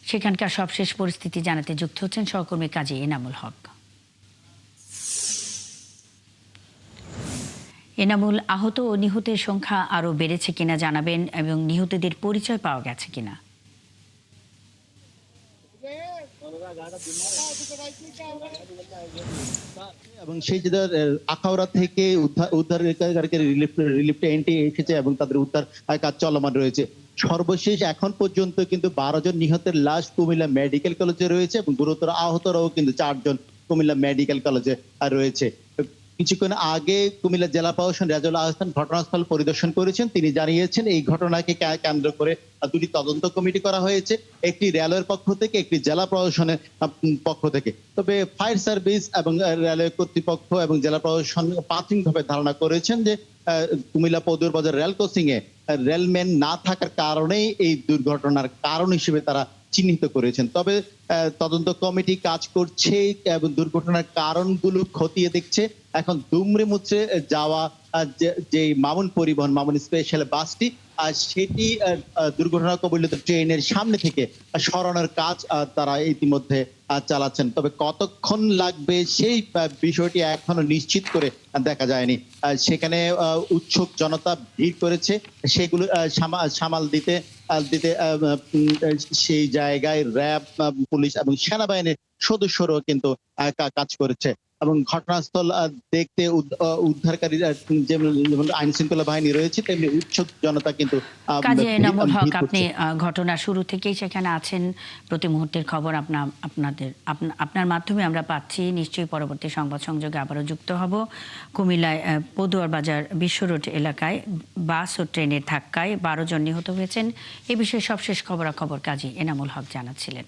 সেখানকার সবশেষ পরিস্থিতি জানাতে যুক্ত হচ্ছেন সহকর্মী কাজী এনামুল হক। এনামুল, আহত ও নিহতের সংখ্যা আরও বেড়েছে কিনা জানাবেন এবং নিহতদের পরিচয় পাওয়া গেছে কিনা। এবং সেই যে আখাউড়া থেকে উদ্ধারকারীকে রিলিফ ট্রেনটি এসেছে এবং তাদের উদ্ধার কাজ চলমান রয়েছে। সর্বশেষ এখন পর্যন্ত কিন্তু 12 জন নিহতের লাশ কুমিল্লা মেডিকেল কলেজে রয়েছে এবং গুরুতর আহতরাও কিন্তু 4 জন কুমিল্লা মেডিকেল কলেজে রয়েছে। কিছুক্ষণ আগে কুমিল্লা জেলা প্রশাসক রেজাউল আহসান ঘটনাস্থল পরিদর্শন করেছেন। তিনি জানিয়েছেন এই ঘটনাকে কেন্দ্র করে দুটি তদন্ত কমিটি করা হয়েছে, একটি রেলওয়ের পক্ষ থেকে, একটি জেলা প্রশাসনের পক্ষ থেকে। তবে ফায়ার সার্ভিস এবং রেলওয়ে কর্তৃপক্ষ এবং জেলা প্রশাসন প্রাথমিকভাবে ধারণা করেছেন যে কুমিল্লা পদুর বাজার রেল ক্রসিং এ রেলম্যান না থাকার কারণেই এই দুর্ঘটনার কারণ হিসেবে তারা চিহ্নিত করেছেন। তবে তদন্ত কমিটি কাজ করছে এবং দুর্ঘটনার কারণগুলো খতিয়ে দেখছে। এখন দুমড়ে মুচড়ে যাওয়া যে মামুন পরিবহন, মামুন স্পেশাল বাসটি সেটি দুর্ঘটনা কবলিত ট্রেনের সামনে থেকে সরানোর কাজ তারা ইতিমধ্যে চালাচ্ছেন। তবে কতক্ষণ লাগবে সেই বিষয়টি এখনো নিশ্চিত করে দেখা যায়নি। সেখানে উৎসুক জনতা ভিড় করেছে, সেগুলো সামাল দিতে সেই জায়গায় র্যাব, পুলিশ এবং সেনাবাহিনীর সদস্যরাও কিন্তু কাজ করেছে এবং ঘটনাস্থল দেখতে উদ্ধারকারীরা যেমন আইন শৃঙ্খলা বাহিনী রয়েছে তেমনি উৎসুক জনতা কিন্তু। কাজী এনামুল হক, আপনি ঘটনা শুরু থেকেই সেখানে আছেন, প্রতি মুহূর্তের খবর আপনার মাধ্যমে আমরা পাচ্ছি। নিশ্চয়ই পরবর্তী সংবাদ সংযোগে আবারও যুক্ত হব। কুমিল্লায় পদুয়ার বাজার বিশ্ব রোড এলাকায় বাস ও ট্রেনের ধাক্কায় 12 জন নিহত হয়েছেন। এ বিষয়ে সবশেষ খবরাখবর কাজী এনামুল হক জানাচ্ছিলেন।